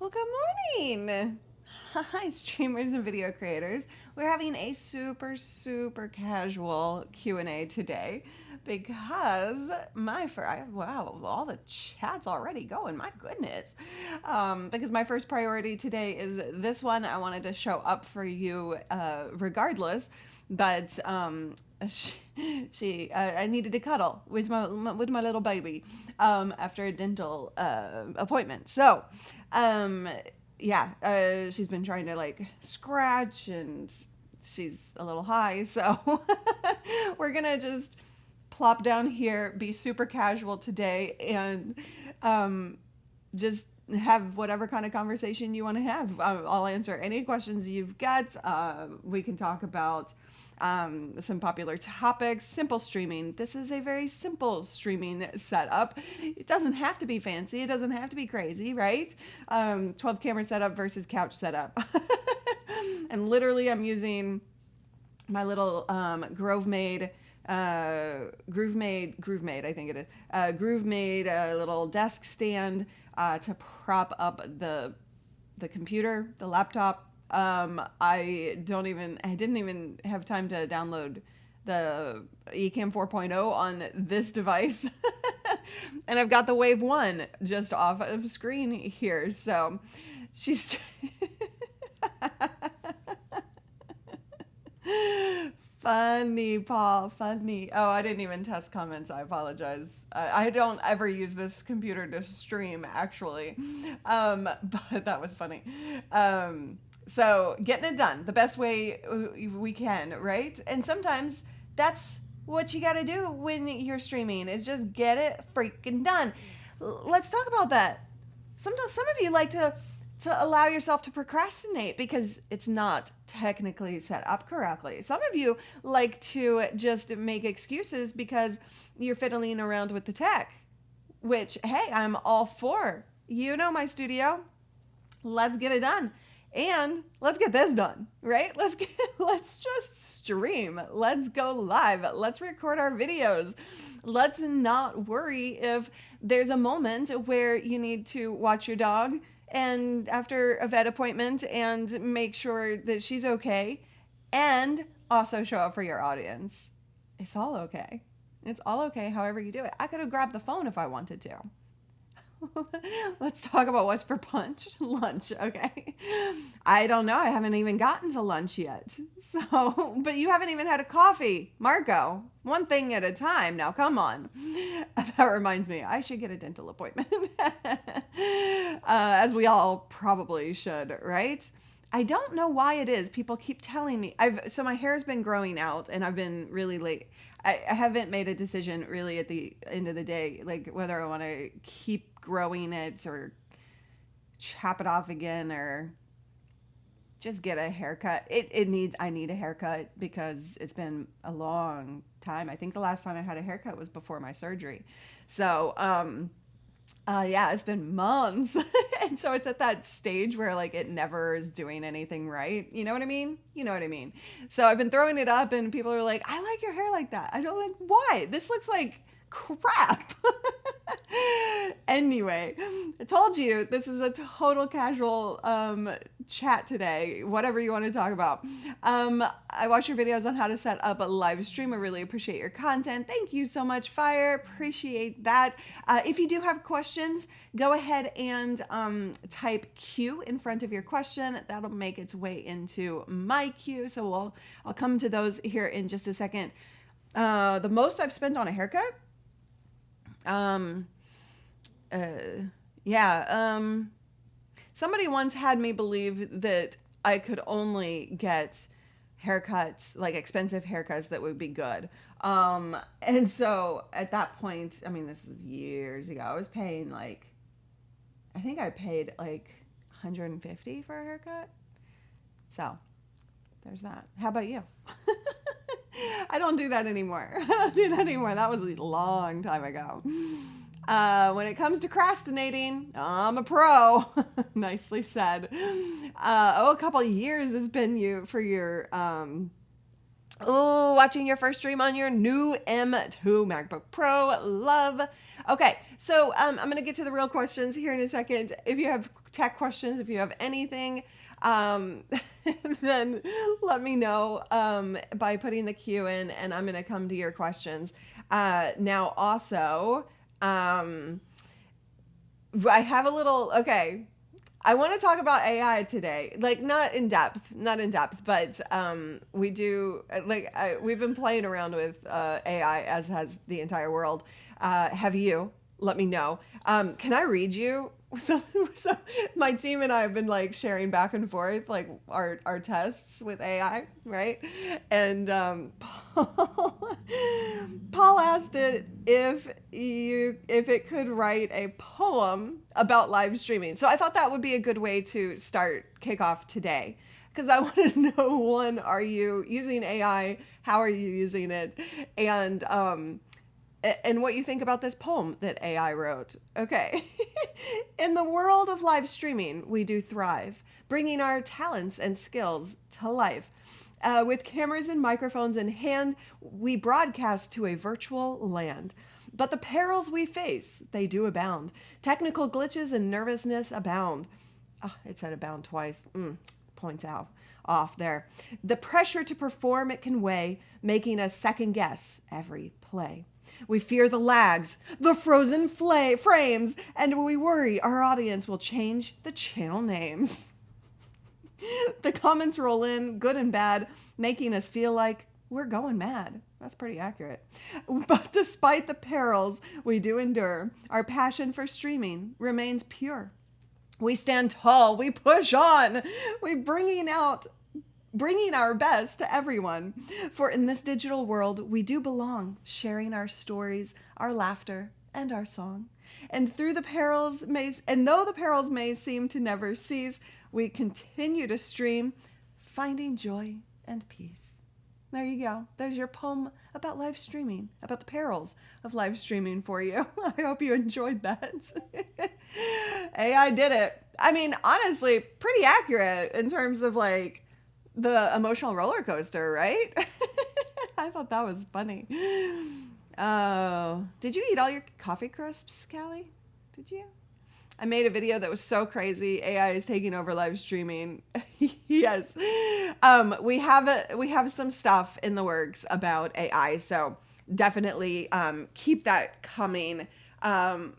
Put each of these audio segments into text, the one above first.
Well, good morning. Hi, streamers and video creators. We're having a super casual Q&A today because wow, all the chat's already going. My goodness. Because my first priority today is this one. I wanted to show up for you regardless, but I needed to cuddle with my little baby after a dental appointment. So, um, yeah, she's been trying to like scratch and she's a little high. So we're going to just plop down here, be super casual today, and just have whatever kind of conversation you want to have. I'll answer any questions you've got. We can talk about some popular topics, simple streaming. This is a very simple streaming setup. It doesn't have to be fancy. It doesn't have to be crazy, right? 12 camera setup versus couch setup. And literally I'm using my little Groovemade, I think it is, Groovemade little desk stand to prop up the computer, the laptop. I didn't even have time to download the ECAMM 4.0 on this device. And I've got the Wave 1 just off of screen here. So she's funny, Paul, funny. Oh, I didn't even test comments. I apologize. I don't ever use this computer to stream, actually. But that was funny. So getting it done the best way we can, right? And sometimes that's what you got to do when you're streaming is just get it freaking done. Let's talk about that. Sometimes some of you like to allow yourself to procrastinate because it's not technically set up correctly. Some of you like to just make excuses because you're fiddling around with the tech, which, hey, I'm all for. You know my studio. Let's get it done. And let's get this done, right? Let's just stream. Let's go live. Let's record our videos. Let's not worry if there's a moment where you need to watch your dog and after a vet appointment and make sure that she's okay and also show up for your audience. It's all okay. It's all okay however you do it. I could have grabbed the phone if I wanted to. Let's talk about what's for lunch, okay? I don't know. I haven't even gotten to lunch yet. So, but you haven't even had a coffee. Marco, one thing at a time. Now, come on. That reminds me, I should get a dental appointment. As we all probably should, right? I don't know why it is. People keep telling me. So my hair's been growing out and I've been really late. I haven't made a decision really at the end of the day, like whether I want to keep growing it or chop it off again or just get a haircut. I need a haircut because it's been a long time. I think the last time I had a haircut was before my surgery. So, yeah, it's been months. And so it's at that stage where like it never is doing anything right. You know what I mean? You know what I mean? So I've been throwing it up and people are like, I like your hair like that. I don't like, why? This looks like crap. Anyway, I told you this is a total casual chat today, whatever you want to talk about. I watch your videos on how to set up a live stream. I really appreciate your content. Thank you so much, Fire. Appreciate that. If you do have questions, go ahead and type Q in front of your question. That'll make its way into my queue. So I'll come to those here in just a second. The most I've spent on a haircut? Somebody once had me believe that I could only get haircuts, like expensive haircuts that would be good. And so at that point, I mean, this is years ago, I was paying I think I paid like $150 for a haircut. So there's that. How about you? I don't do that anymore. That was a long time ago. When it comes to procrastinating, I'm a pro. Nicely said. A couple of years it's been for your watching your first stream on your new M2 MacBook Pro. Love. Okay, so I'm going to get to the real questions here in a second. If you have tech questions, if you have anything, then let me know by putting the Q in, and I'm going to come to your questions. Now, also, I have a little, okay. I want to talk about AI today, like not in depth, but we do we've been playing around with AI, as has the entire world. Have you? Let me know. Can I read you? So my team and I have been like sharing back and forth like our tests with AI, right? And Paul asked it if it could write a poem about live streaming. So I thought that would be a good way to kick off today. Because I want to know, one, are you using AI? How are you using it? And what you think about this poem that AI wrote. Okay. In the world of live streaming, we do thrive, bringing our talents and skills to life. With cameras and microphones in hand, we broadcast to a virtual land. But the perils we face, they do abound. Technical glitches and nervousness abound. Oh, it said abound twice. Points out off there. The pressure to perform it can weigh, making us second guess every play. We fear the lags, the frozen frames, and we worry our audience will change the channel names. The comments roll in, good and bad, making us feel like we're going mad. That's pretty accurate. But despite the perils we do endure, our passion for streaming remains pure. We stand tall, we push on, we bringing our best to everyone. For in this digital world, we do belong, sharing our stories, our laughter, and our song. And though the perils may seem to never cease, we continue to stream, finding joy and peace. There you go. There's your poem about live streaming, about the perils of live streaming for you. I hope you enjoyed that. AI did it. I mean, honestly, pretty accurate in terms of like the emotional roller coaster, right? I thought that was funny. Oh, did you eat all your coffee crisps, Callie? Did you? I made a video that was so crazy. AI is taking over live streaming. Yes. We have some stuff in the works about AI, so definitely keep that coming. Let's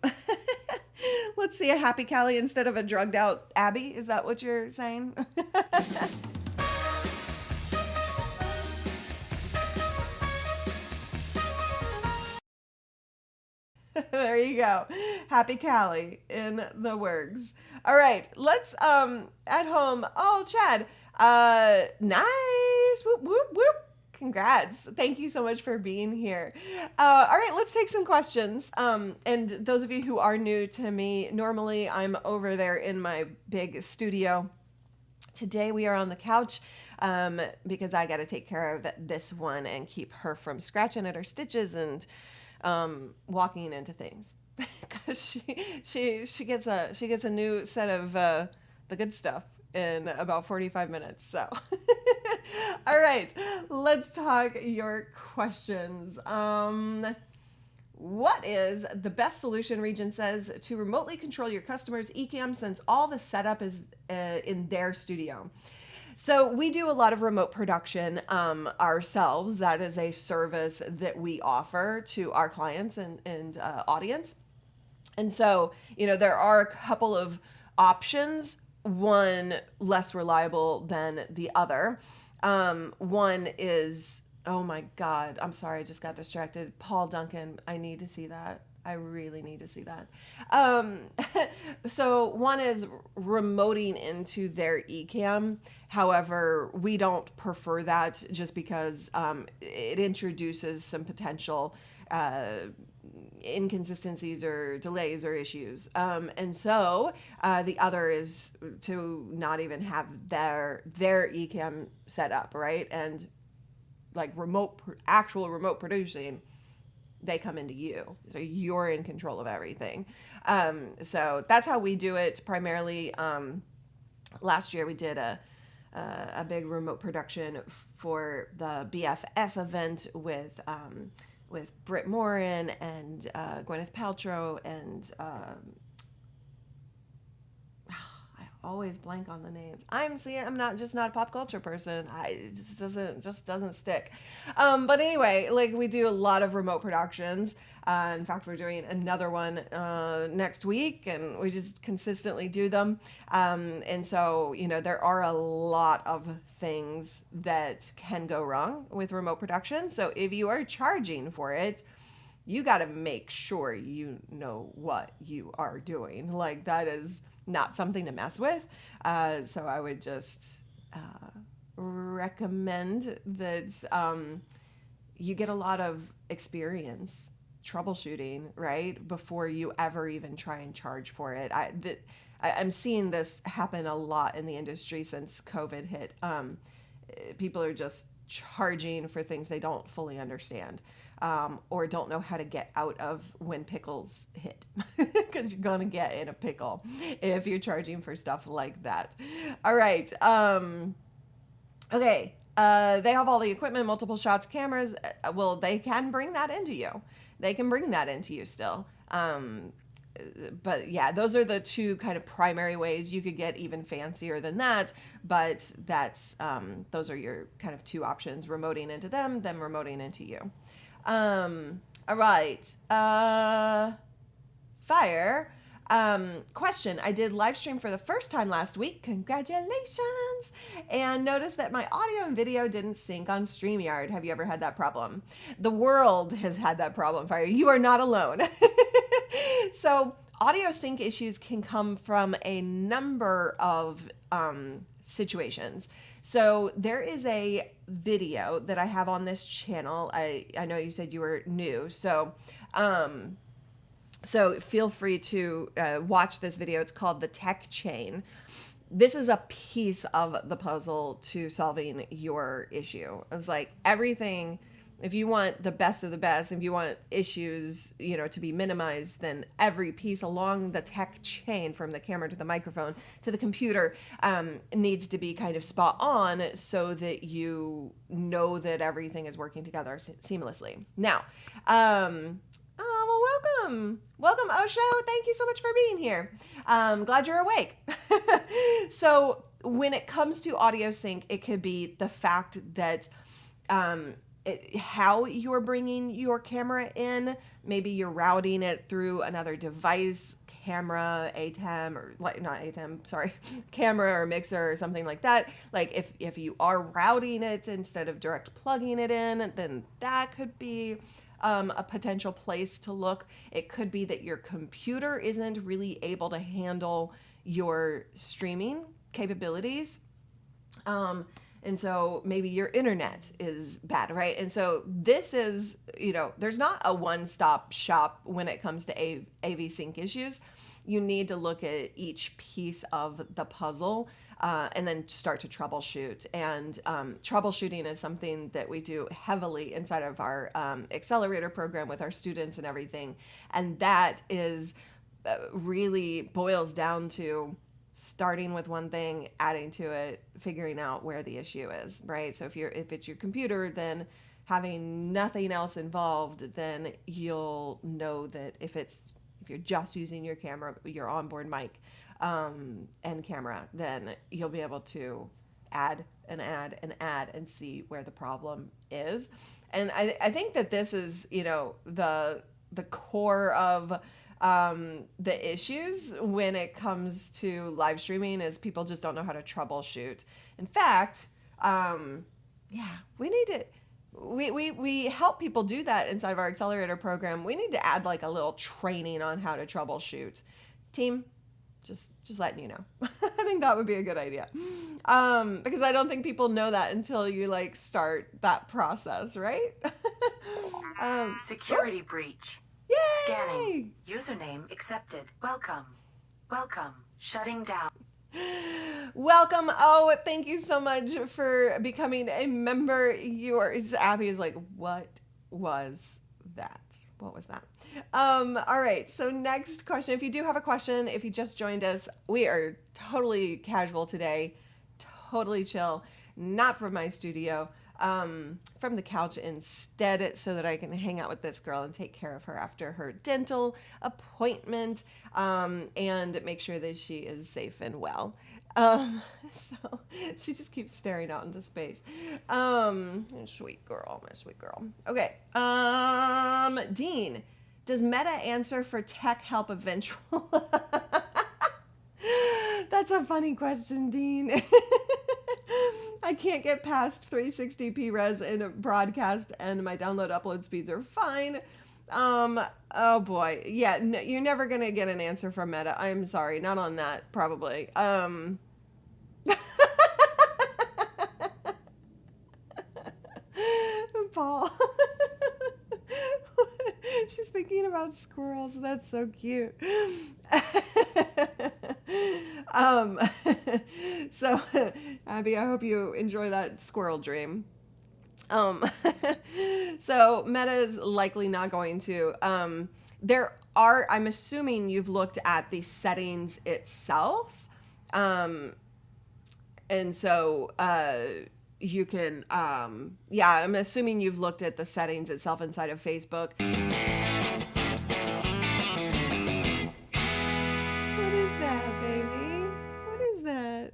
see, a happy Callie instead of a drugged out Abby. Is that what you're saying? There you go. Happy Callie in the works. All right, let's at home. Oh, Chad. Nice. Whoop whoop whoop. Congrats. Thank you so much for being here. All right, let's take some questions. And those of you who are new to me, normally I'm over there in my big studio. Today we are on the couch because I got to take care of this one and keep her from scratching at her stitches and walking into things. Because she gets a new set of the good stuff in about 45 minutes. So, all right, let's talk your questions. What is the best solution, Region says, to remotely control your customers' ECAMM since all the setup is in their studio? So we do a lot of remote production ourselves. That is a service that we offer to our clients and audience. And so, there are a couple of options, one less reliable than the other. One is, oh my God, I'm sorry, I just got distracted. Paul Duncan, I need to see that. I really need to see that. So one is remoting into their ECAMM. However, we don't prefer that just because it introduces some potential inconsistencies or delays or issues. And so the other is to not even have their ECAMM set up, right? And like actual remote producing, they come into you. So you're in control of everything. So that's how we do it primarily. Last year we did a big remote production for the BFF event with with Britt Morin and Gwyneth Paltrow and I always blank on the names. I'm not a pop culture person. It just doesn't stick. But anyway, like we do a lot of remote productions. In fact, we're doing another one next week, and we just consistently do them. And so, there are a lot of things that can go wrong with remote production. So if you are charging for it, you got to make sure you know what you are doing. Like, that is not something to mess with. So I would just recommend that you get a lot of experience troubleshooting, right, before you ever even try and charge for it. I'm seeing this happen a lot in the industry since COVID hit. People are just charging for things they don't fully understand, or don't know how to get out of when pickles hit, because you're going to get in a pickle if you're charging for stuff like that. All right. Okay. They have all the equipment, multiple shots, cameras. Well, they can bring that into you. They can bring that into you still. But yeah, those are the two kind of primary ways. You could get even fancier than that, but those are your kind of two options: remoting into them, then remoting into you. All right. Fire. Question. I did live stream for the first time last week. Congratulations. And noticed that my audio and video didn't sync on StreamYard. Have you ever had that problem? The world has had that problem, Fire. You are not alone. So audio sync issues can come from a number of situations. So there is a video that I have on this channel. I know you said you were new, so feel free to watch this video. It's called The Tech Chain. This is a piece of the puzzle to solving your issue. It's like everything. If you want the best of the best, if you want issues, to be minimized, then every piece along the tech chain, from the camera to the microphone to the computer, needs to be kind of spot on, so that you know that everything is working together seamlessly. Now, welcome, Osho. Thank you so much for being here. Glad you're awake. So when it comes to audio sync, it could be the fact that how you're bringing your camera in. Maybe you're routing it through another device, camera, ACCELERATOR, or not ACCELERATOR, sorry, camera or mixer or something like that. Like if you are routing it instead of direct plugging it in, then that could be a potential place to look. It could be that your computer isn't really able to handle your streaming capabilities. And so maybe your internet is bad, right? And so this is, there's not a one-stop shop when it comes to AV sync issues. You need to look at each piece of the puzzle and then start to troubleshoot. And troubleshooting is something that we do heavily inside of our accelerator program with our students and everything. And that is really boils down to starting with one thing, adding to it, figuring out where the issue is, right? So if it's your computer, then having nothing else involved, then you'll know that if you're just using your camera, your onboard mic and camera, then you'll be able to add and see where the problem is. And I think that this is, the core of the issues when it comes to live streaming is people just don't know how to troubleshoot. In fact, we help people do that inside of our accelerator program. We need to add like a little training on how to troubleshoot. Team, just letting you know. I think that would be a good idea. Because I don't think people know that until you start that process, right? Security breach. Yay! Scanning. Username accepted. Welcome. Shutting down. Welcome. Oh, thank you so much for becoming a member. Yours, Abby is like, what was that? What was that? All right. So next question. If you do have a question, if you just joined us, we are totally casual today, totally chill, not from my studio. from the couch instead so that I can hang out with this girl and take care of her after her dental appointment, and make sure that she is safe and well. So she just keeps staring out into space. Sweet girl, my sweet girl. Okay. Dean, does Meta answer for tech help eventually? That's a funny question, Dean. I can't get past 360p res in broadcast, and my download upload speeds are fine. Oh boy. Yeah, no, you're never gonna get an answer from Meta. I'm sorry, not on that, probably. Paul. She's thinking about squirrels. That's so cute. So Abby, I hope you enjoy that squirrel dream. So Meta is likely not going to. I'm assuming you've looked at the settings itself. And so, you can, yeah, I'm assuming you've looked at the settings itself inside of Facebook. What is that, baby? What is that?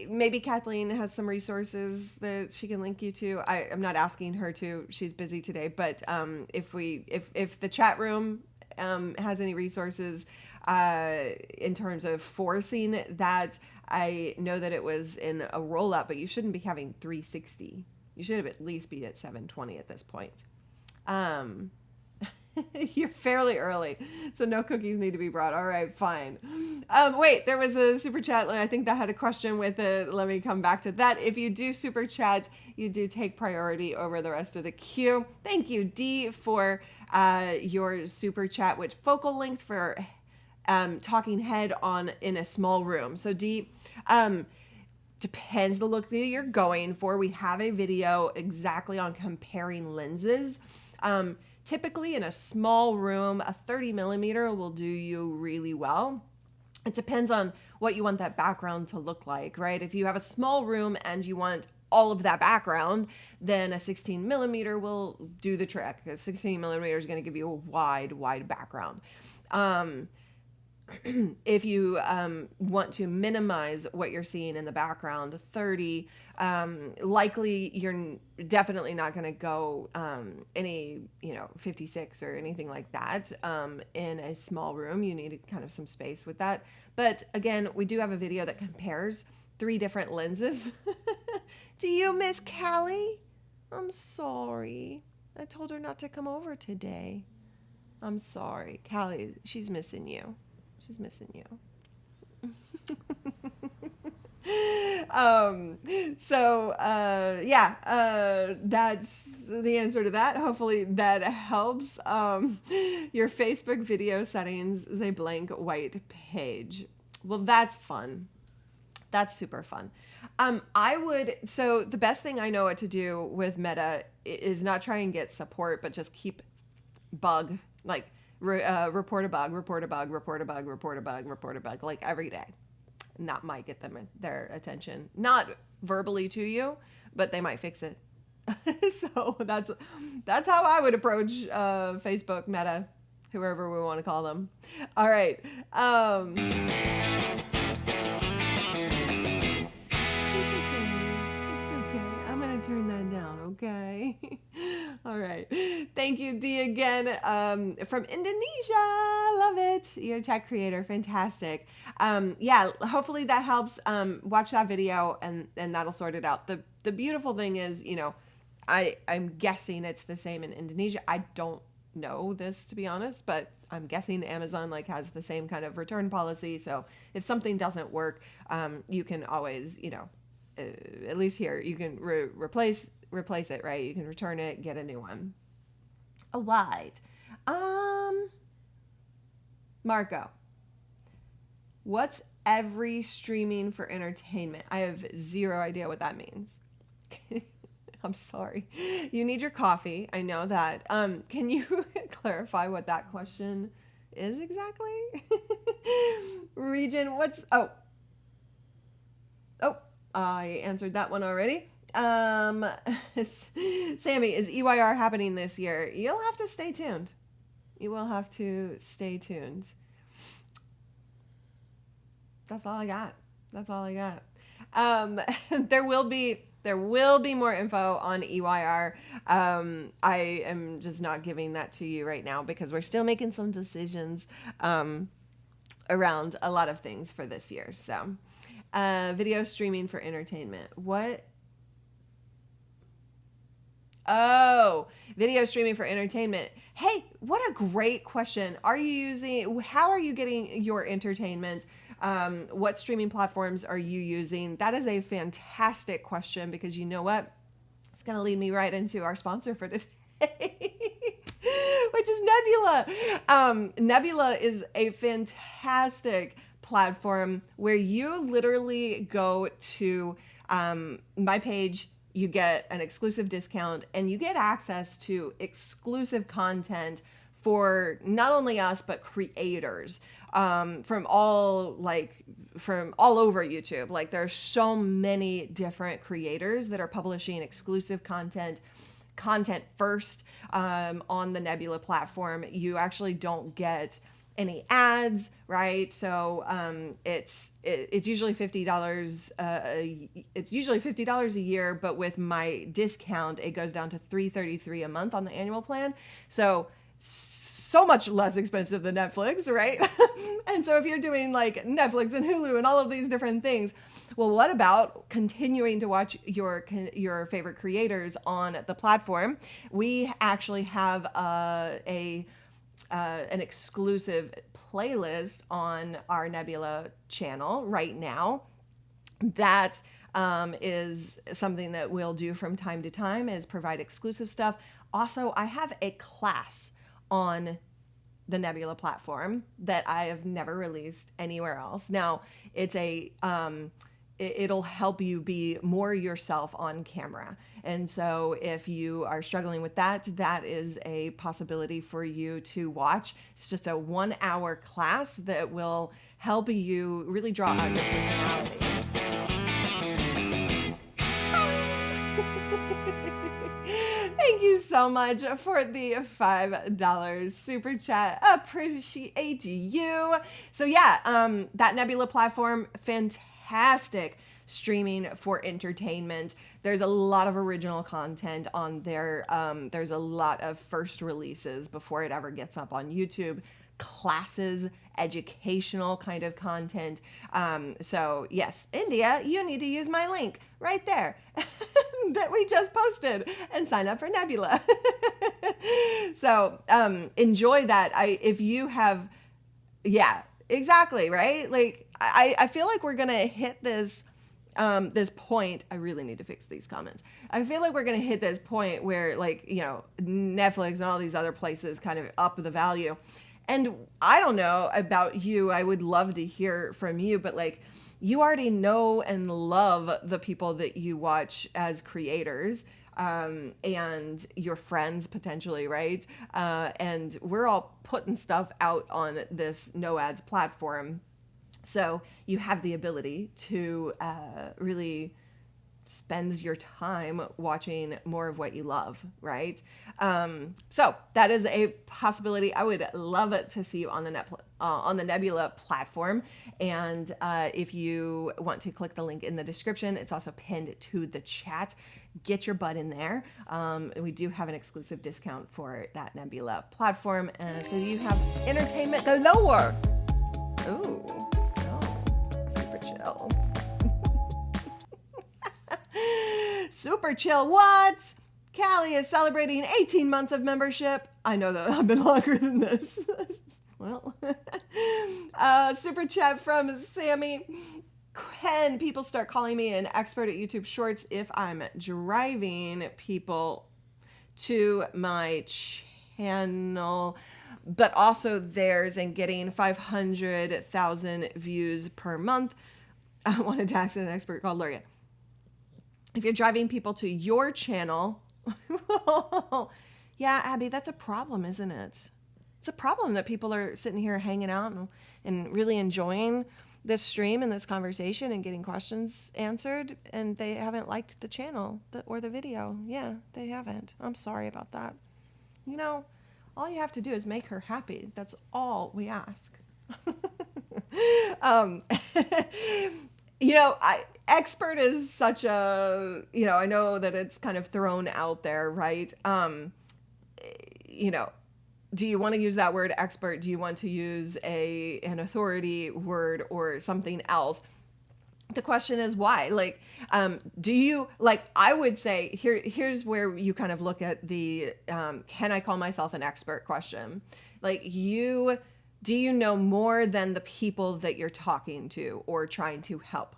Maybe Kathleen has some resources that she can link you to. I'm not asking her to, she's busy today, but, if the chat room, has any resources, in terms of forcing that, I know that it was in a rollout, but you shouldn't be having 360. You should have at least be at 720 at this point. You're fairly early, so no cookies need to be brought. All right, fine. Wait, there was a super chat. I think that had a question with it. Let me come back to that. If you do super chat, you do take priority over the rest of the queue. Thank you, Dee, for your super chat, which focal length for talking head on in a small room. So Dee, depends the look that you're going for. We have a video exactly on comparing lenses. Typically in a small room, a 30 millimeter will do you really well. It depends on what you want that background to look like, right? If you have a small room and you want all of that background, then a 16 millimeter will do the trick. A 16 millimeter is going to give you a wide background. If you want to minimize what you're seeing in the background, 30, likely you're definitely not going to go any 56 or anything like that in a small room. You need kind of some space with that. But again, we do have a video that compares 3 different lenses. Do you miss Callie? I'm sorry. I told her not to come over today. I'm sorry. Callie, she's missing you. She's missing you. That's the answer to that. Hopefully that helps. Your Facebook video settings is a blank white page. Well, that's fun. That's super fun. So the best thing I know what to do with Meta is not try and get support, but just keep bug, like, report a bug, like every day. And that might get them their attention. Not verbally to you, but they might fix it. So that's how I would approach Facebook, Meta, whoever we want to call them. All right. It's okay. I'm going to turn that down, okay? All right. Thank you, Dee, again, from Indonesia. Love it. You're a tech creator. Fantastic. Yeah, hopefully that helps. Watch that video and that'll sort it out. The beautiful thing is, I'm guessing it's the same in Indonesia. I don't know this, to be honest, but I'm guessing Amazon has the same kind of return policy. So if something doesn't work, you can always, at least here, you can replace it, right? You can return it, get a new one. All right. Marco, what's every streaming for entertainment? I have zero idea what that means. I'm sorry. You need your coffee. I know that. Can you clarify what that question is exactly? Region, I answered that one already. Sammy, is EYR happening this year? You'll have to stay tuned. You will have to stay tuned. That's all I got. That's all I got. There will be more info on EYR. I am just not giving that to you right now because we're still making some decisions around a lot of things for this year. So, video streaming for entertainment. What? Oh, video streaming for entertainment. Hey, what a great question. How are you getting your entertainment? What streaming platforms are you using? That is a fantastic question because you know what? It's going to lead me right into our sponsor for today, which is Nebula. Nebula is a fantastic platform where you literally go to my page, you get an exclusive discount, and you get access to exclusive content for not only us, but creators from all over YouTube. Like there's so many different creators that are publishing exclusive content first on the Nebula platform. You actually don't get any ads, right? So it's usually $50. It's usually $50 a year, but with my discount, it goes down to $333 a month on the annual plan. So much less expensive than Netflix, right? And so if you're doing like Netflix and Hulu and all of these different things, well, what about continuing to watch your favorite creators on the platform? We actually have an exclusive playlist on our Nebula channel right now. That is something that we'll do from time to time, is provide exclusive stuff. Also, I have a class on the Nebula platform that I have never released anywhere else. Now, it'll help you be more yourself on camera. And so if you are struggling with that is a possibility for you to watch. It's just a 1-hour class that will help you really draw out your personality. Thank you so much for the $5 super chat. Appreciate you. So yeah, that Nebula platform, fantastic streaming for entertainment. There's a lot of original content on there. There's a lot of first releases before it ever gets up on YouTube. Classes, educational kind of content. So yes, India, you need to use my link right there that we just posted and sign up for Nebula. So enjoy that. If you have, yeah, exactly, right? Like I feel like we're gonna hit this point. I really need to fix these comments. I feel like we're gonna hit this point where, like, you know, Netflix and all these other places kind of up the value. And I don't know about you, I would love to hear from you, but like, you already know and love the people that you watch as creators, and your friends potentially, right? And we're all putting stuff out on this no ads platform. So you have the ability to really spend your time watching more of what you love, right? So that is a possibility. I would love it to see you on the Nebula platform. And if you want to click the link in the description, it's also pinned to the chat. Get your butt in there. We do have an exclusive discount for that Nebula platform. So you have entertainment galore. Ooh. Super chill. Super chill. What? Callie is celebrating 18 months of membership. I know that I've been longer than this. Well, super chat from Sammy. Can people start calling me an expert at YouTube Shorts if I'm driving people to my channel, but also theirs, and getting 500,000 views per month? I wanted to ask an expert called Loria. If you're driving people to your channel, yeah, Abby, that's a problem, isn't it? It's a problem that people are sitting here hanging out and really enjoying this stream and this conversation and getting questions answered, and they haven't liked the channel or the video. Yeah, they haven't. I'm sorry about that. You know, all you have to do is make her happy. That's all we ask. You know, expert is such a, you know, I know that it's kind of thrown out there, right? You know, do you want to use that word expert? Do you want to use an authority word or something else? The question is why? Like, do you, like, I would say here's where you kind of look at the, can I call myself an expert question? Like, do you know more than the people that you're talking to or trying to help?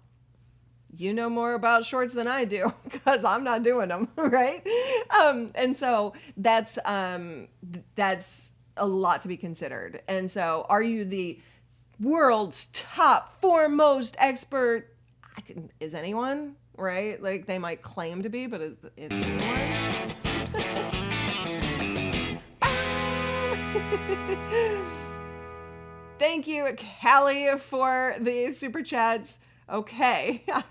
You know more about shorts than I do because I'm not doing them, right? And so that's a lot to be considered. And so, are you the world's top foremost expert? Is anyone, right? Like, they might claim to be, but is anyone? Thank you, Callie, for the super chats. Okay, I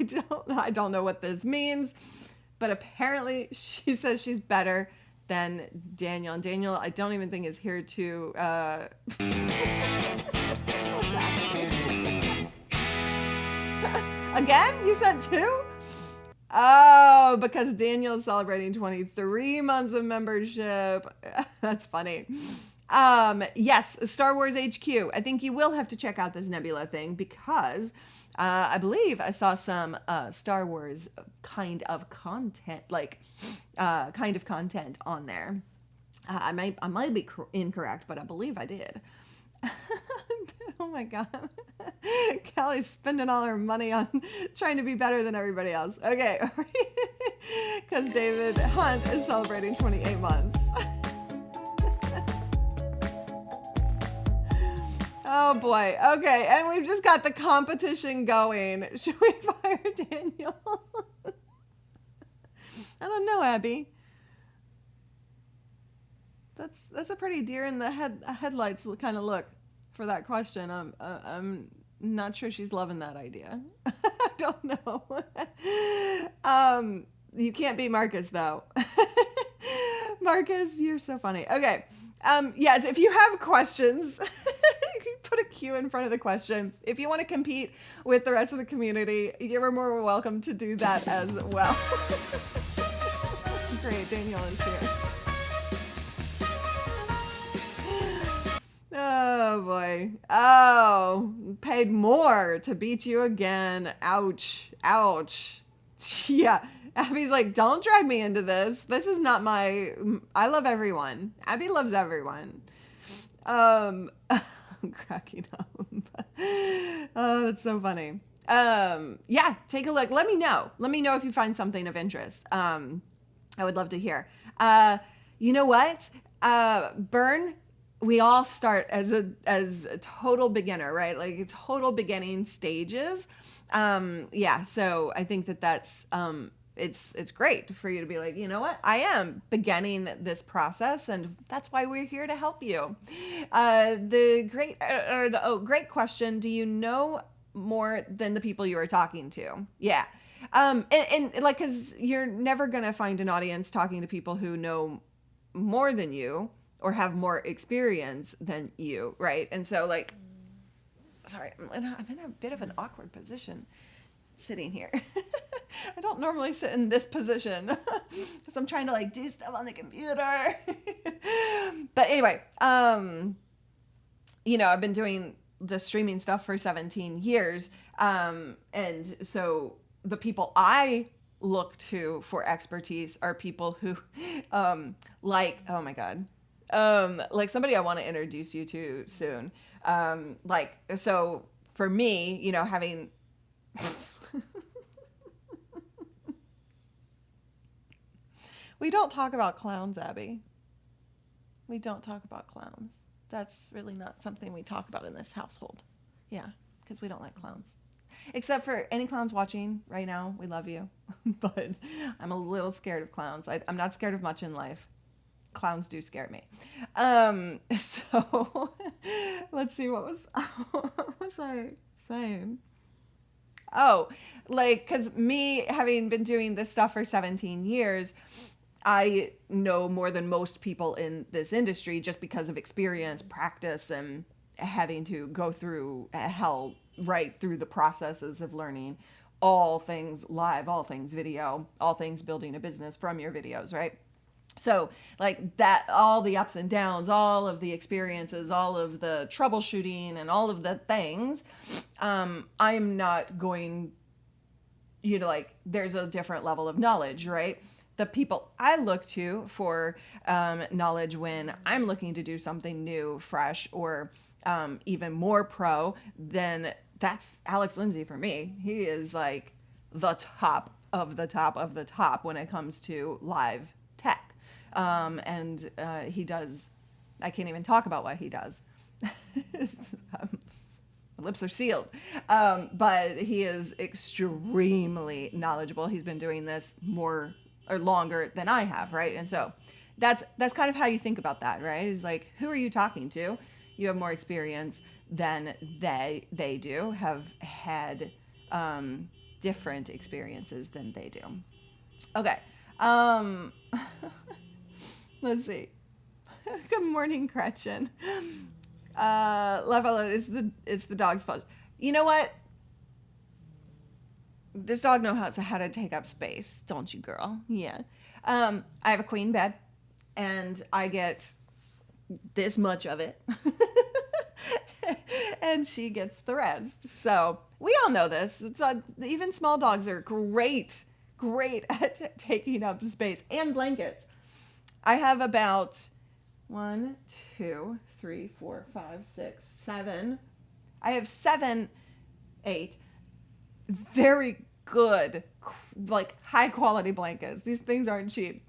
don't know what this means, but apparently she says she's better than Daniel. And Daniel, I don't even think is here to what's happening? Again? You sent 2? Oh, because Daniel's celebrating 23 months of membership. That's funny. Yes, Star Wars HQ. I think you will have to check out this Nebula thing because I believe I saw some Star Wars kind of content on there. I might be incorrect, but I believe I did. Oh my God. Callie's spending all her money on trying to be better than everybody else. Okay. Because David Hunt is celebrating 28 months. Oh boy. Okay. And we've just got the competition going. Should we fire Daniel? I don't know, Abby. That's a pretty deer in the headlights kind of look for that question. I'm not sure she's loving that idea. I don't know. You can't beat Marcus though. Marcus, you're so funny. Okay. Yes, if you have questions, you can put a Q in front of the question. If you want to compete with the rest of the community, you're more welcome to do that as well. Great, Daniel is here. Oh boy. Oh, paid more to beat you again. Ouch. Ouch. Yeah. Abby's like, don't drag me into this. This is not I love everyone. Abby loves everyone. I'm cracking up. Oh, that's so funny. Yeah, take a look. Let me know. Let me know if you find something of interest. I would love to hear. You know what? Burn, we all start as a total beginner, right? Like total beginning stages. Yeah, so I think that's it's great for you to be like, you know what? I am beginning this process, and that's why we're here to help you. Great question. Do you know more than the people you are talking to? Yeah. And like, cause you're never going to find an audience talking to people who know more than you or have more experience than you. Right. And so like, sorry, I'm in a bit of an awkward position sitting here. I don't normally sit in this position because I'm trying to like do stuff on the computer. But anyway, you know, I've been doing the streaming stuff for 17 years. And so the people I look to for expertise are people who, like, oh my God, like somebody I want to introduce you to soon. Like, so for me, you know, having, we don't talk about clowns, Abby. We don't talk about clowns. That's really not something we talk about in this household. Yeah, because we don't like clowns. Except for any clowns watching right now, we love you. But I'm a little scared of clowns. I'm not scared of much in life. Clowns do scare me. So let's see what was Same. Oh, like, because me having been doing this stuff for 17 years, I know more than most people in this industry just because of experience, practice, and having to go through hell right through the processes of learning all things live, all things video, all things building a business from your videos, right? So like that, all the ups and downs, all of the experiences, all of the troubleshooting and all of the things, I'm not going, like there's a different level of knowledge, right? The people I look to for knowledge when I'm looking to do something new, fresh, or even more pro, then that's Alex Lindsay for me. He is like the top of the top of the top when it comes to live tech. And he does, I can't even talk about what he does. Lips are sealed. But he is extremely knowledgeable. He's been doing this more or longer than I have, right? And so that's kind of how you think about that, right? Is like, who are you talking to? You have more experience than they do, have had different experiences than they do. Okay. Let's see. Good morning, Gretchen. Level is the dog's fault. You know what? This dog knows how to take up space, don't you, girl? Yeah. I have a queen bed, and I get this much of it, and she gets the rest. So we all know this. Even small dogs are great at taking up space and blankets. I have about 1, 2, 3, 4, 5, 6, 7. I have 7, 8 very good, like high quality blankets. These things aren't cheap.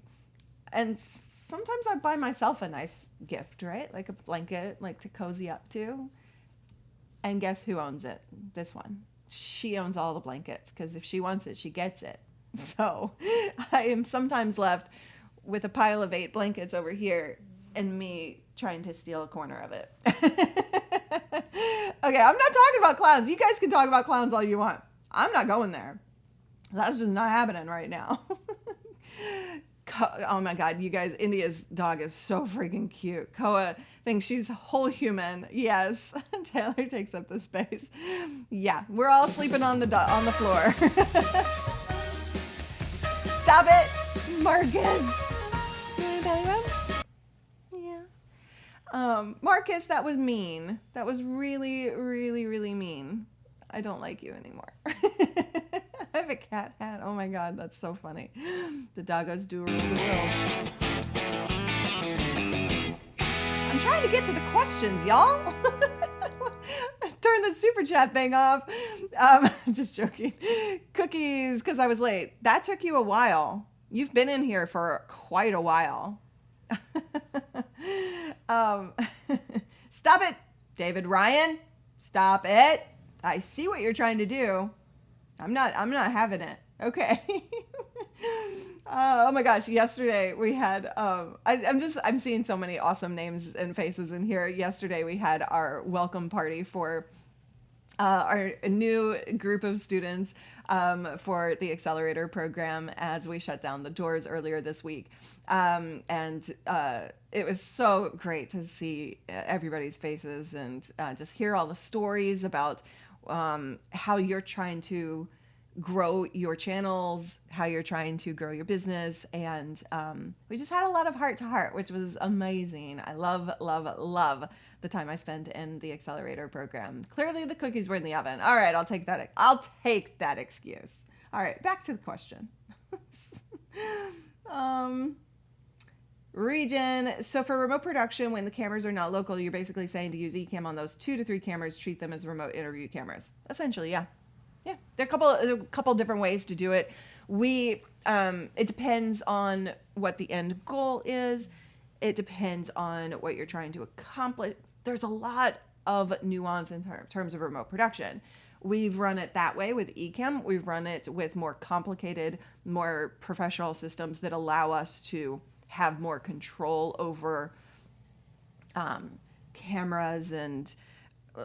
And sometimes I buy myself a nice gift, right? Like a blanket, like to cozy up to. And guess who owns it? This one. She owns all the blankets because if she wants it, she gets it. So I am sometimes left with a pile of 8 blankets over here and me trying to steal a corner of it. Okay, I'm not talking about clowns. You guys can talk about clowns all you want. I'm not going there. That's just not happening right now. Oh my God, you guys, India's dog is so freaking cute. Koa thinks she's whole human. Yes, Taylor takes up the space. Yeah, we're all sleeping on the floor. Stop it, Marcus. Yeah. Marcus, that was mean. That was really, really, really mean. I don't like you anymore. I have a cat hat. Oh my God, that's so funny. The doggos do rule the world. I'm trying to get to the questions, y'all. Turn the super chat thing off. Just joking. Cookies, because I was late. That took you a while. You've been in here for quite a while. Stop it, David Ryan. Stop it. I see what you're trying to do. I'm not having it. Okay. Oh my gosh. Yesterday we had, I'm seeing so many awesome names and faces in here. Yesterday we had our welcome party for our new group of students for the Accelerator program as we shut down the doors earlier this week. And it was so great to see everybody's faces and just hear all the stories about how you're trying to grow your channels, how you're trying to grow your business. And we just had a lot of heart to heart, which was amazing. I love, love, love the time I spent in the Accelerator program. Clearly the cookies were in the oven. All right, I'll take that excuse. All right, back to the question. Region. So for remote production, when the cameras are not local, you're basically saying to use ECAMM on those 2 to 3 cameras, treat them as remote interview cameras. Essentially, yeah. Yeah, there are a couple different ways to do it. It depends on what the end goal is. It depends on what you're trying to accomplish. There's a lot of nuance in terms of remote production. We've run it that way with ECAMM. We've run it with more complicated, more professional systems that allow us to have more control over cameras and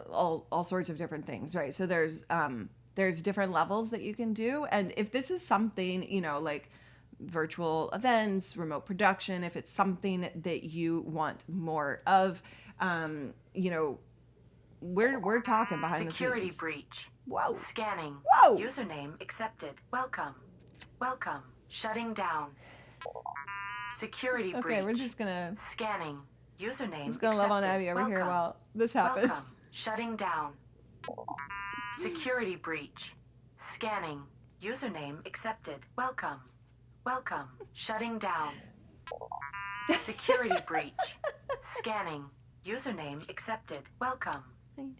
all sorts of different things, right? So there's different levels that you can do. And if this is something, you know, like virtual events, remote production, if it's something that you want more of, you know, we're talking behind Security the scenes. breach. Whoa. Scanning. Whoa. Username accepted. Welcome. Welcome. Shutting down. Security breach. Okay, we're just gonna Scanning. Username just gonna love on accepted. Abby over here Welcome. while this happens. Welcome. Shutting down. Security breach. Scanning. Username accepted. Welcome. Welcome. Shutting down. Security breach. Scanning. Username accepted. Welcome.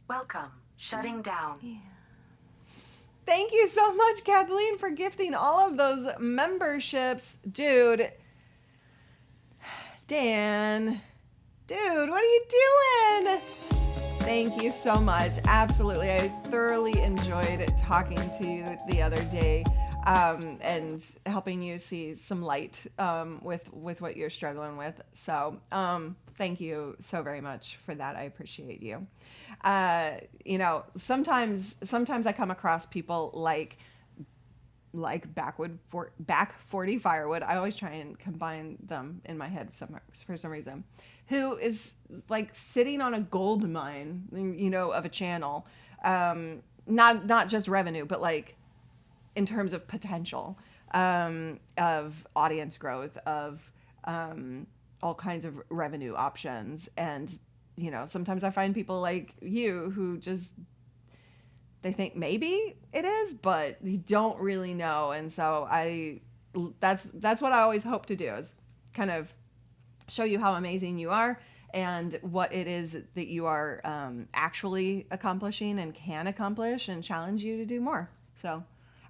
Welcome. Shutting down. Thank you so much, Kathleen, for gifting all of those memberships. Dude, Dan, dude, what are you doing? Thank you so much. Absolutely. I thoroughly enjoyed talking to you the other day, and helping you see some light with what you're struggling with. So thank you so very much for that. I appreciate you. You know, sometimes I come across people like back 40 firewood. I always try and combine them in my head for some reason. Who is like sitting on a gold mine, you know, of a channel, not just revenue, but like in terms of potential, of audience growth, of all kinds of revenue options. And you know, sometimes I find people like you who just, they think maybe it is, but you don't really know. And so that's what I always hope to do, is kind of show you how amazing you are and what it is that you are actually accomplishing and can accomplish, and challenge you to do more. So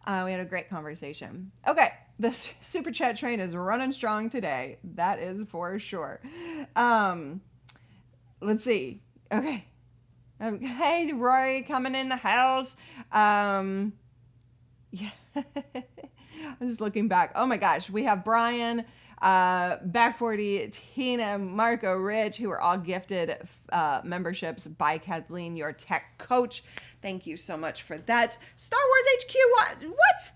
we had a great conversation. Okay, the super chat train is running strong today. That is for sure. Let's see. Okay. Hey, Rory, coming in the house. Yeah. I'm just looking back. Oh my gosh. We have Brian, Back 40, Tina, Marco, Rich, who are all gifted memberships by Kathleen, your tech coach. Thank you so much for that. Star Wars HQ, what?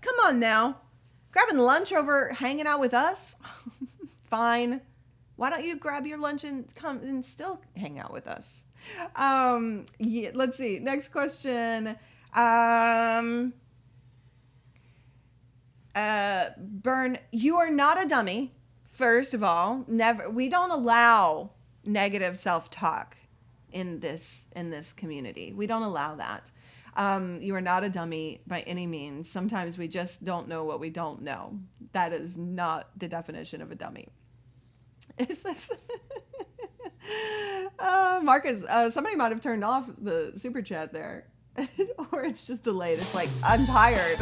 Come on now. Grabbing lunch over hanging out with us? Fine. Why don't you grab your lunch and come and still hang out with us? Yeah, let's see. Next question. Burn, you are not a dummy. First of all, we don't allow negative self-talk in this community. We don't allow that. You are not a dummy by any means. Sometimes we just don't know what we don't know. That is not the definition of a dummy. Is this Marcus, somebody might have turned off the super chat there. Or it's just delayed. It's like, I'm tired.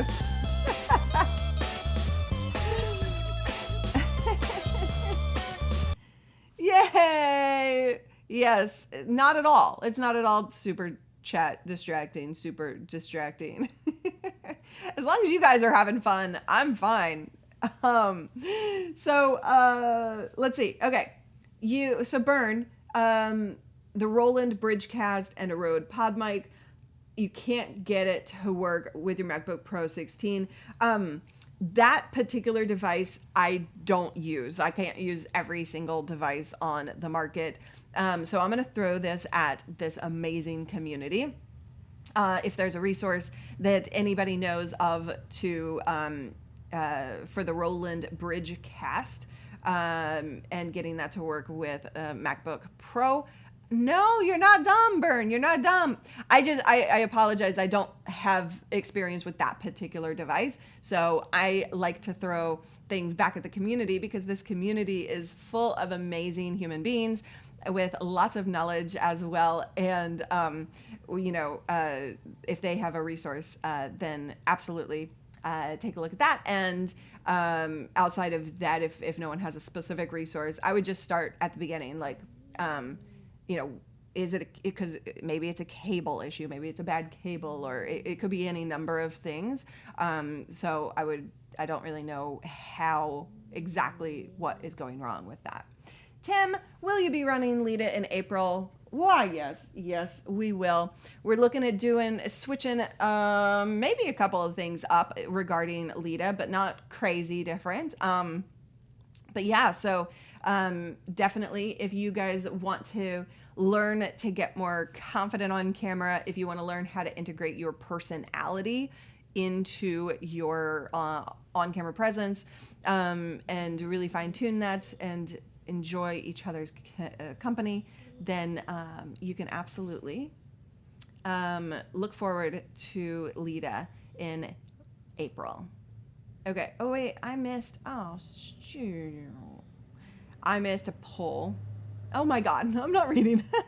Yay! Yes, not at all. It's not at all super chat distracting, super distracting. As long as you guys are having fun, I'm fine. Let's see. Okay. So Burn, the Roland Bridgecast and a Rode Pod mic, you can't get it to work with your MacBook Pro 16. That particular device I don't use. I can't use every single device on the market. So I'm going to throw this at this amazing community. If there's a resource that anybody knows of to for the Roland Bridgecast, and getting that to work with a MacBook Pro. No, you're not dumb, Burn. You're not dumb. I apologize. I don't have experience with that particular device. So I like to throw things back at the community, because this community is full of amazing human beings with lots of knowledge as well. And, if they have a resource, then absolutely take a look at that. And outside of that, if no one has a specific resource, I would just start at the beginning, like, is it because maybe it's a cable issue, maybe it's a bad cable, or it could be any number of things. So I don't really know how exactly what is going wrong with that. Tim, will you be running Lita in April? Why, yes, we will. We're looking at switching maybe a couple of things up regarding Lita, but not crazy different. But yeah, so definitely if you guys want to learn to get more confident on camera, if you want to learn how to integrate your personality into your on-camera presence, and really fine-tune that and enjoy each other's company, then you can absolutely look forward to Lita in April. Okay. Oh, wait. I missed. Oh, shoot. I missed a poll. Oh, my God. I'm not reading that.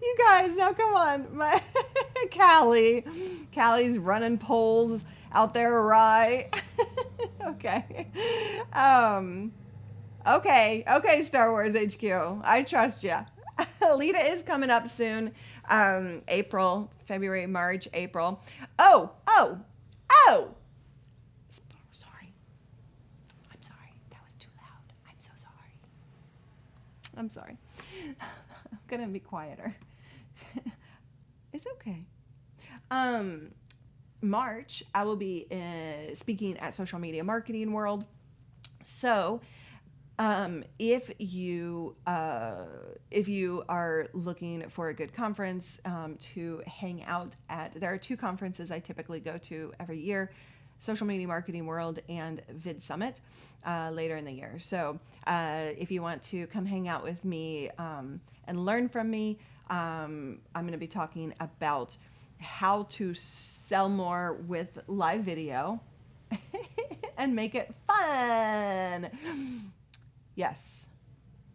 You guys, now come on. My Callie's running polls out there awry. Okay. Okay, Star Wars HQ. I trust ya. Lita is coming up soon. April, February, March, April. Oh. Sorry. I'm sorry. That was too loud. I'm so sorry. I'm sorry. I'm gonna be quieter. It's okay. March, I will be speaking at Social Media Marketing World. So, if you are looking for a good conference to hang out at, there are two conferences I typically go to every year: Social Media Marketing World and Vid Summit later in the year. So if you want to come hang out with me and learn from me, I'm going to be talking about how to sell more with live video and make it fun. Yes.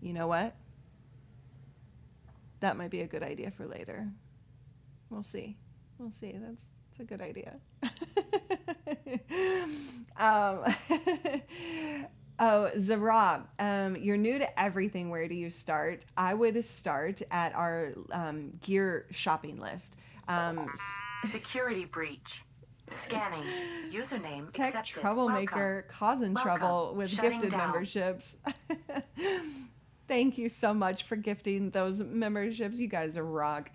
You know what? That might be a good idea for later. We'll see. That's a good idea. Oh, Zara, you're new to everything. Where do you start? I would start at our gear shopping list. Security breach. Scanning. Username Tech accepted. troublemaker causing trouble with Shutting gifted down. memberships. Thank you so much for gifting those memberships. You guys are rock.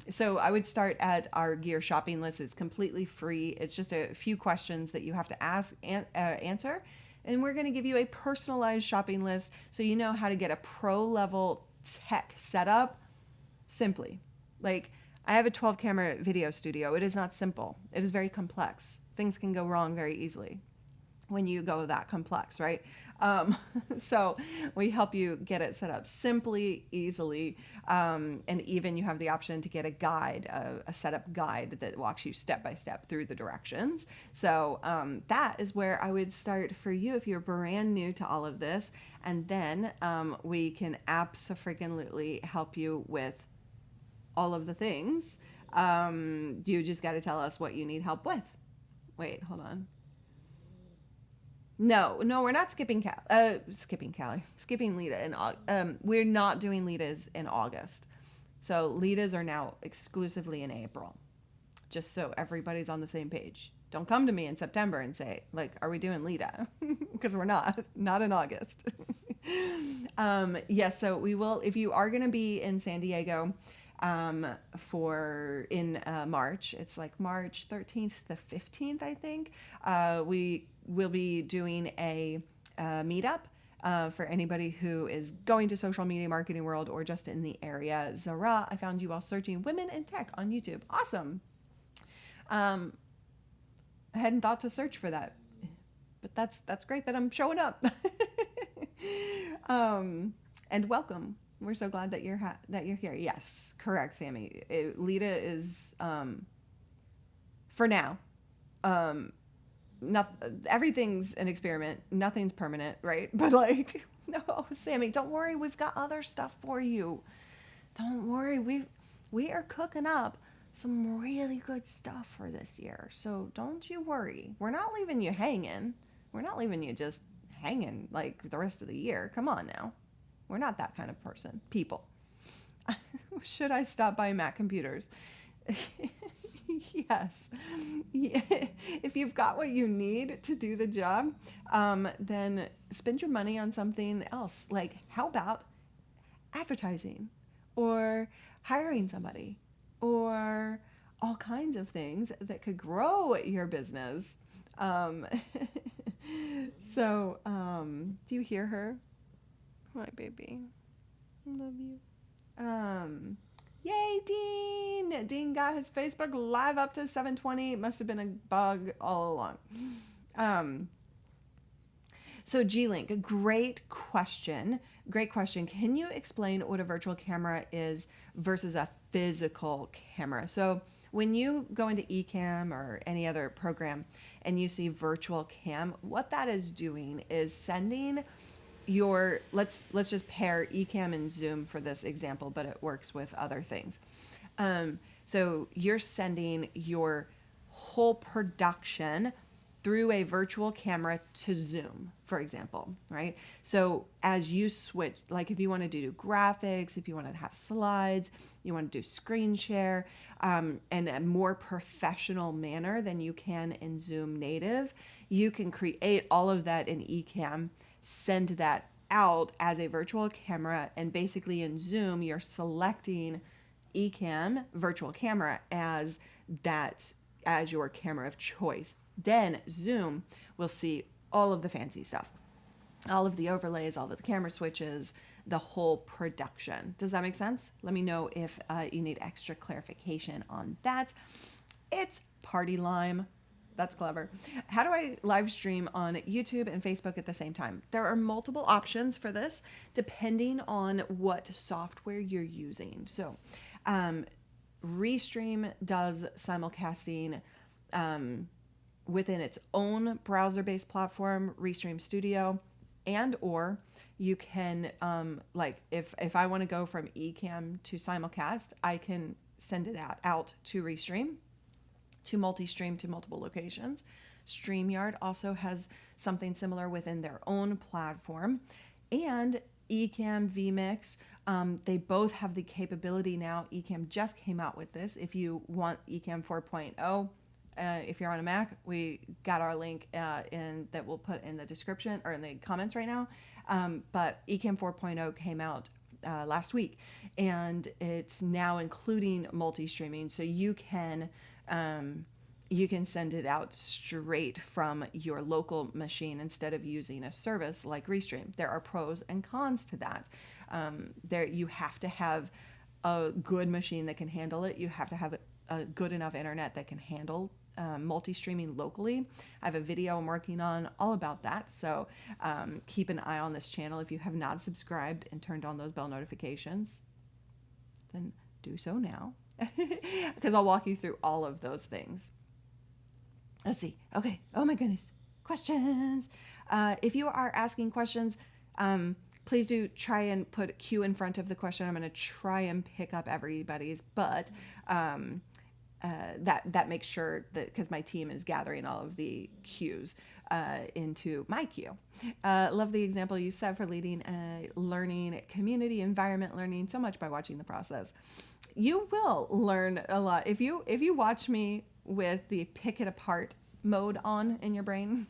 So I would start at our gear shopping list. It's completely free. It's just a few questions that you have to ask and answer. And we're going to give you a personalized shopping list so you know how to get a pro level tech setup simply. Like, I have a 12 camera video studio. It is not simple. It is very complex. Things can go wrong very easily when you go that complex, right? So we help you get it set up simply, easily, and even you have the option to get a guide, a setup guide that walks you step by step through the directions. So that is where I would start for you if you're brand new to all of this, and then we can abso-freaking-lutely help you with all of the things. You just got to tell us what you need help with. Wait, hold on. No, we're not skipping Lita in we're not doing Litas in August. So Litas are now exclusively in April. Just so everybody's on the same page. Don't come to me in September and say, like, are we doing Lita? Because we're not in August. Yes, so we will, if you are going to be in San Diego in March, it's like March 13th to 15th, I think. We will be doing a meetup for anybody who is going to Social Media Marketing World or just in the area. Zara, I found you while searching women in tech on YouTube. Awesome. I hadn't thought to search for that, but that's great that I'm showing up. And welcome. We're so glad that you're here. Yes, correct, Sammy. Lita is for now. Everything's an experiment. Nothing's permanent, right? But like, no, Sammy, don't worry. We've got other stuff for you. Don't worry. We are cooking up some really good stuff for this year. So don't you worry. We're not leaving you hanging. We're not leaving you just hanging like the rest of the year. Come on now. We're not that kind of people. Should I stop by Mac Computers? Yes. Yeah. If you've got what you need to do the job, then spend your money on something else. Like, how about advertising or hiring somebody or all kinds of things that could grow your business. Um, do you hear her? My baby. Love you. Yay, Dean! Dean got his Facebook Live up to 720. It must have been a bug all along. So G-Link, great question. Great question. Can you explain what a virtual camera is versus a physical camera? So when you go into ECAMM or any other program and you see virtual cam, what that is doing is sending your, let's just pair ECAMM and Zoom for this example, but it works with other things. So you're sending your whole production through a virtual camera to Zoom, for example, right? So as you switch, like if you want to do graphics, if you want to have slides, you want to do screen share, in a more professional manner than you can in Zoom native, you can create all of that in ECAMM, send that out as a virtual camera, and basically in Zoom, you're selecting ECAMM virtual camera as your camera of choice. Then Zoom will see all of the fancy stuff, all of the overlays, all of the camera switches, the whole production. Does that make sense? Let me know if you need extra clarification on that. It's Party Lime. That's clever. How do I live stream on YouTube and Facebook at the same time? There are multiple options for this depending on what software you're using. So RESTREAM does simulcasting within its own browser-based platform, RESTREAM Studio, and or you can, like if I want to go from ECAMM to simulcast, I can send it out to RESTREAM, to multi-stream to multiple locations. StreamYard also has something similar within their own platform. And ECAMM, vMix, they both have the capability now. ECAMM just came out with this. If you want ECAMM 4.0, if you're on a Mac, we got our link in that we'll put in the description or in the comments right now. But ECAMM 4.0 came out last week, and it's now including multi-streaming, so you can send it out straight from your local machine instead of using a service like RESTREAM. There are pros and cons to that. You have to have a good machine that can handle it. You have to have a good enough internet that can handle multi-streaming locally. I have a video I'm working on all about that, so keep an eye on this channel. If you have not subscribed and turned on those bell notifications, then do so now, because I'll walk you through all of those things. Let's see. Okay. Oh my goodness. Questions. If you are asking questions, please do try and put Q in front of the question. I'm going to try and pick up everybody's, but that makes sure that, because my team is gathering all of the cues into my queue. Love the example you set for leading a learning community, environment learning so much by watching the process. You will learn a lot if you watch me with the pick it apart mode on in your brain.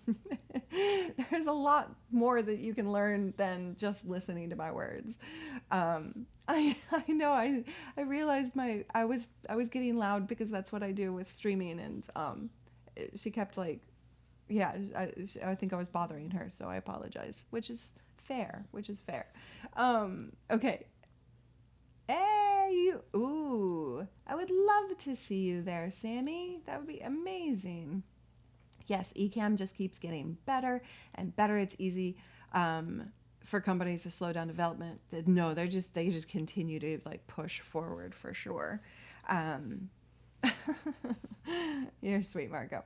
There's a lot more that you can learn than just listening to my words. I know I realized I was getting loud because that's what I do with streaming, and she kept like, yeah, I think I was bothering her, so I apologize, which is fair. Okay. Hey, ooh, I would love to see you there, Sammy. That would be amazing. Yes, ECAMM just keeps getting better and better. It's easy for companies to slow down development. No, they just continue to like push forward for sure. You're sweet, Marco.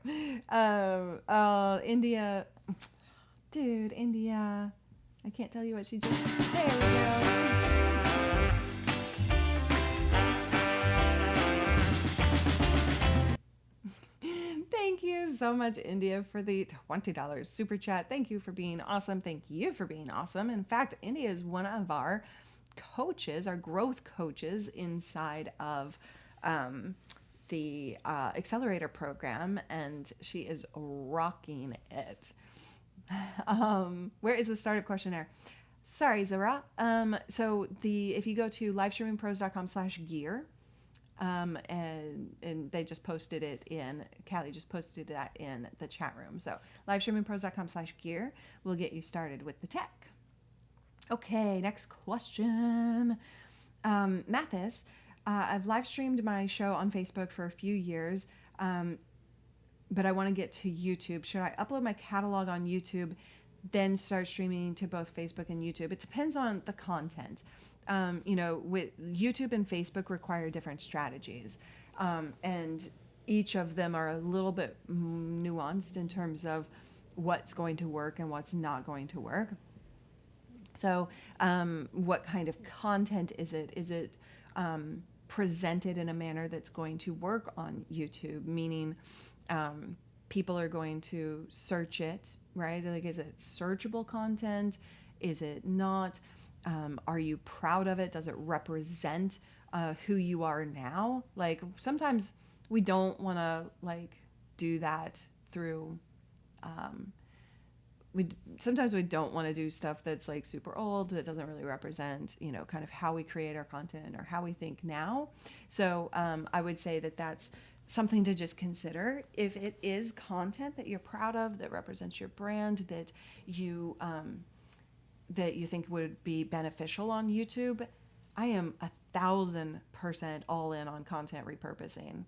India, dude, India. I can't tell you what she just. There we go. Thank you so much, India, for the $20 super chat. Thank you for being awesome. Thank you for being awesome. In fact, India is one of our coaches, our growth coaches inside of the Accelerator program, and she is rocking it. Where is the startup questionnaire? Sorry, Zara. So if you go to livestreamingpros.com/gear, and they just posted it in, Callie just posted that in the chat room. So livestreamingpros.com/gear will get you started with the tech. Okay, next question. Mathis, I've live streamed my show on Facebook for a few years, but I want to get to YouTube. Should I upload my catalog on YouTube, then start streaming to both Facebook and YouTube? It depends on the content. With YouTube and Facebook require different strategies, and each of them are a little bit nuanced in terms of what's going to work and what's not going to work. So what kind of content is it? Is it presented in a manner that's going to work on YouTube, meaning people are going to search it, right? Like, is it searchable content? Is it not? Are you proud of it? Does it represent who you are now? Like, sometimes we don't want to do that through sometimes we don't want to do stuff that's super old, that doesn't really represent, kind of how we create our content or how we think now. So I would say that that's something to just consider. If it is content that you're proud of, that represents your brand, that you think would be beneficial on YouTube, I am 1,000% all in on content repurposing.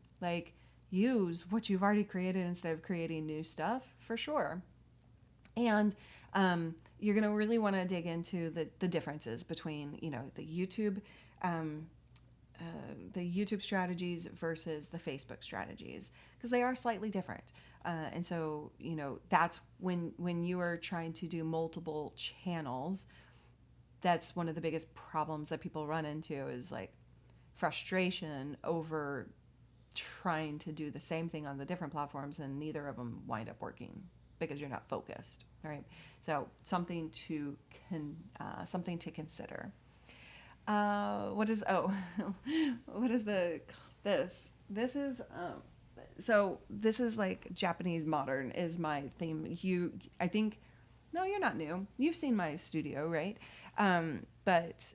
Use what you've already created instead of creating new stuff, for sure. And you're going to really want to dig into the differences between, the YouTube strategies versus the Facebook strategies, because they are slightly different. And so, that's when you are trying to do multiple channels, that's one of the biggest problems that people run into, is frustration over trying to do the same thing on the different platforms, and neither of them wind up working because you're not focused. All right. So something to consider. What is this? This is so this is Japanese modern is my theme. No, you're not new. You've seen my studio, right? But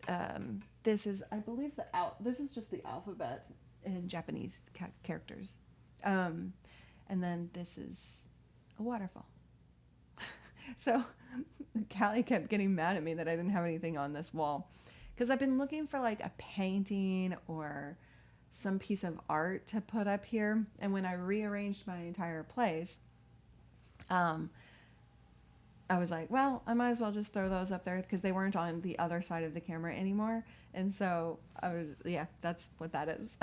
this is, I believe, this is just the alphabet in Japanese characters. And then this is a waterfall. So Callie kept getting mad at me that I didn't have anything on this wall, because I've been looking for a painting or some piece of art to put up here. And when I rearranged my entire place, I was like, well, I might as well just throw those up there, because they weren't on the other side of the camera anymore. And so that's what that is.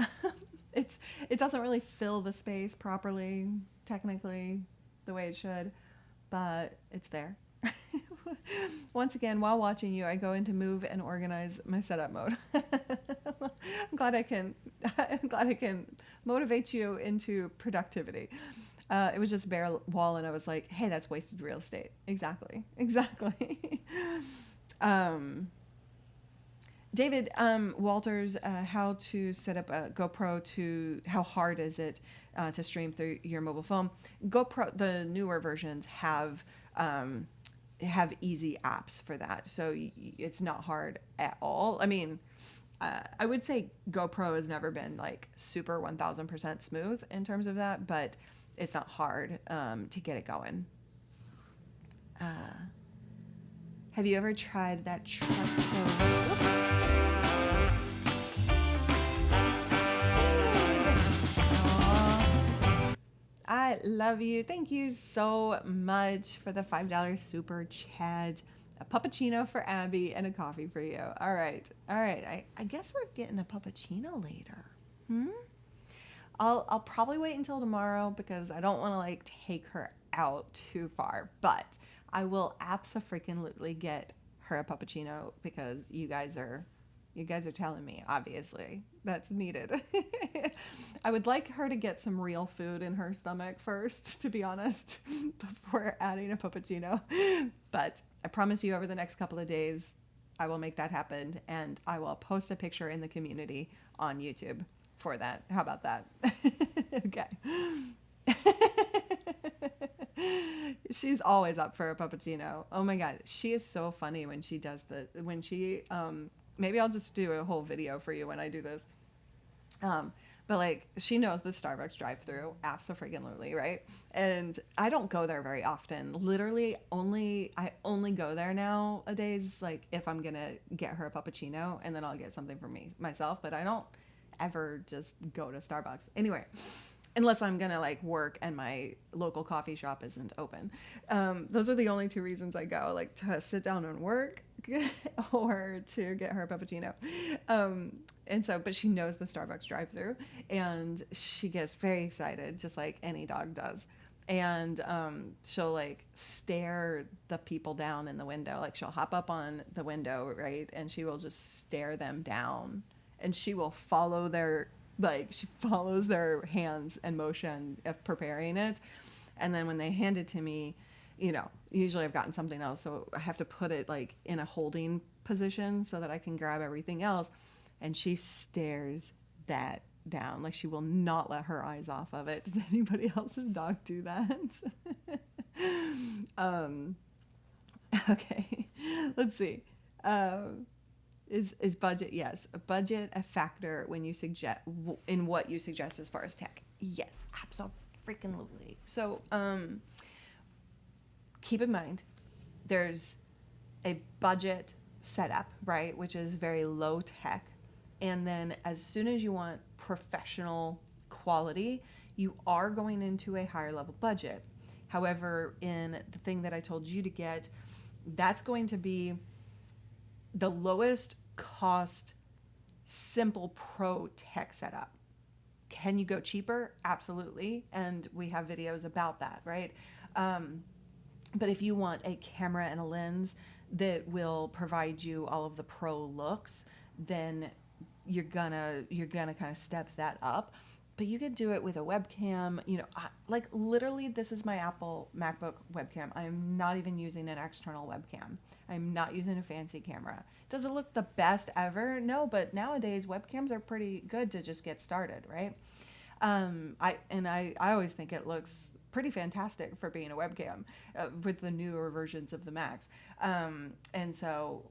It doesn't really fill the space properly, technically, the way it should, but it's there. Once again, while watching you, I go into move and organize my setup mode. I'm glad I can motivate you into productivity. It was just a bare wall, and I was like, hey, that's wasted real estate. Exactly. David Walters, how to set up a GoPro how hard is it to stream through your mobile phone? GoPro, the newer versions have easy apps for that, so it's not hard at all. I mean, I would say GoPro has never been super 1000% smooth in terms of that, but it's not hard to get it going. Have you ever tried that truck? I love you. Thank you so much for the $5 super chat. A puppuccino for Abby and a coffee for you. All right. I guess we're getting a puppuccino later. I'll probably wait until tomorrow, because I don't want to take her out too far, but I will abso-freaking-lutely get her a puppuccino, because you guys are telling me, obviously, that's needed. I would like her to get some real food in her stomach first, to be honest, before adding a puppuccino. But I promise you, over the next couple of days, I will make that happen, and I will post a picture in the community on YouTube for that. How about that? Okay. She's always up for a puppuccino. Oh my God. She is so funny when she does when she, maybe I'll just do a whole video for you when I do this. But like she knows the Starbucks drive-through, abso-freaking-lutely, right? And I don't go there very often. Literally, I only go there nowadays, like if I'm gonna get her a puppuccino, and then I'll get something for myself. But I don't ever just go to Starbucks anyway, unless I'm gonna like work and my local coffee shop isn't open. Those are the only two reasons I go, like to sit down and work or to get her a puppuccino. And so, but she knows the Starbucks drive-through, and she gets very excited, just like any dog does. And she'll like stare the people down in the window. Like she'll hop up on the window, right? And she will just stare them down, and she will follow she follows their hands and motion of preparing it. And then when they hand it to me, usually I've gotten something else, so I have to put it like in a holding position so that I can grab everything else. And she stares that down. Like she will not let her eyes off of it. Does anybody else's dog do that? Okay, let's see. Is budget? Yes, a budget a factor when you suggest in what you suggest as far as tech? Yes, absolutely. So keep in mind, there's a budget setup, right, which is very low tech. And then as soon as you want professional quality, you are going into a higher level budget. However, in the thing that I told you to get, that's going to be the lowest cost, simple pro tech setup. Can you go cheaper? Absolutely. And we have videos about that, right? But if you want a camera and a lens that will provide you all of the pro looks, then you're gonna kind of step that up. But you could do it with a webcam. Like literally, this is my Apple MacBook webcam. I'm not even using an external webcam. I'm not using a fancy camera. Does it look the best ever? No, but nowadays webcams are pretty good to just get started, right? I always think it looks pretty fantastic for being a webcam with the newer versions of the Macs. And so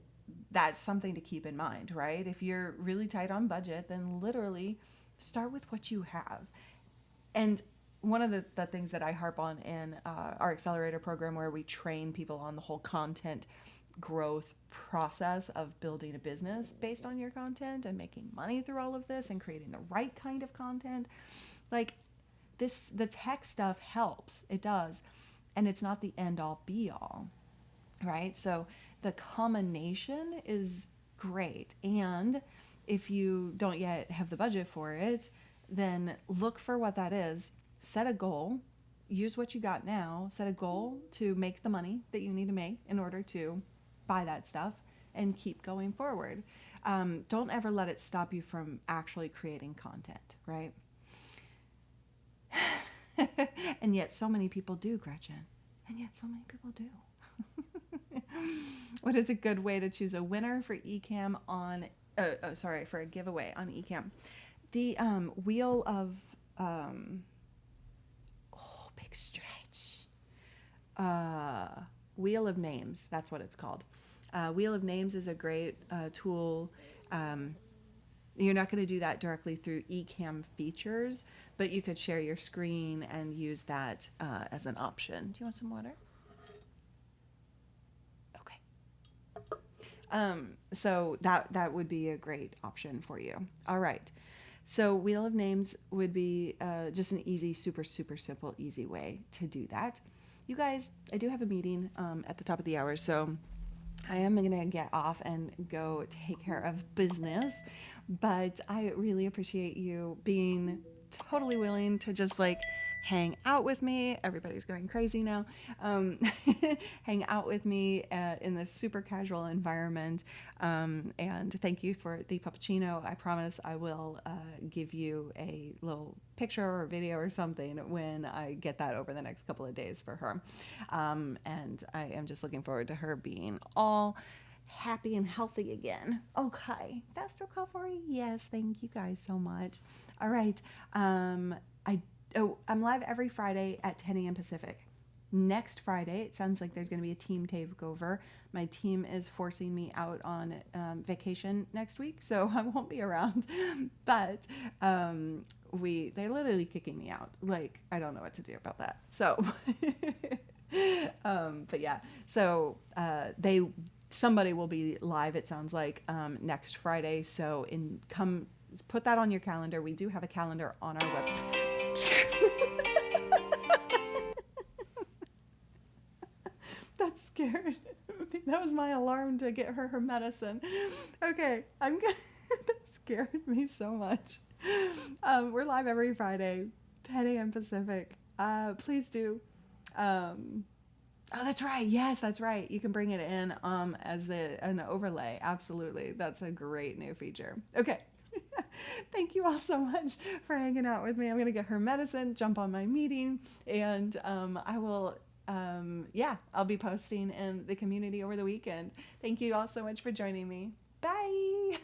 that's something to keep in mind, right? If you're really tight on budget, then literally start with what you have. And one of the things that I harp on in our accelerator program, where we train people on the whole content growth process of building a business based on your content and making money through all of this and creating the right kind of content, like this, the tech stuff helps. It does. And it's not the end all be all, right? So the combination is great. And if you don't yet have the budget for it, then look for what that is. Set a goal. Use what you got now. Set a goal to make the money that you need to make in order to buy that stuff and keep going forward. Don't ever let it stop you from actually creating content, right? And yet so many people do, Gretchen. And yet so many people do. What is a good way to choose a winner for ECAMM on, for a giveaway on ECAMM? The wheel of, big stretch. Wheel of Names, that's what it's called. Wheel of Names is a great tool. You're not going to do that directly through ECAMM features, but you could share your screen and use that as an option. Do you want some water? So that would be a great option for you. All right. So Wheel of Names would be just an easy, super, super simple, easy way to do that. You guys, I do have a meeting at the top of the hour, so I am going to get off and go take care of business. But I really appreciate you being totally willing to just like hang out with me. Everybody's going crazy now. Hang out with me in this super casual environment. And thank you for the puppuccino. I promise I will give you a little picture or video or something when I get that over the next couple of days for her. And I am just looking forward to her being all happy and healthy again. Okay, fast recovery. Yes, thank you guys so much. All right. I'm live every Friday at 10 a.m. Pacific. next Friday, it sounds like there's going to be a team takeover. My team is forcing me out on vacation next week, so I won't be around. But they're literally kicking me out. Like, I don't know what to do about that. So, but yeah, so somebody will be live, it sounds like, next Friday. So put that on your calendar. We do have a calendar on our website. That scared me. That was my alarm to get her medicine. Okay, that scared me so much. We're live every Friday, 10 a.m. Pacific. Please do. Oh, that's right. Yes, that's right. You can bring it in as an overlay. Absolutely. That's a great new feature. Okay. Thank you all so much for hanging out with me. I'm going to get her medicine, jump on my meeting, and I will... I'll be posting in the community over the weekend. Thank you all so much for joining me. Bye.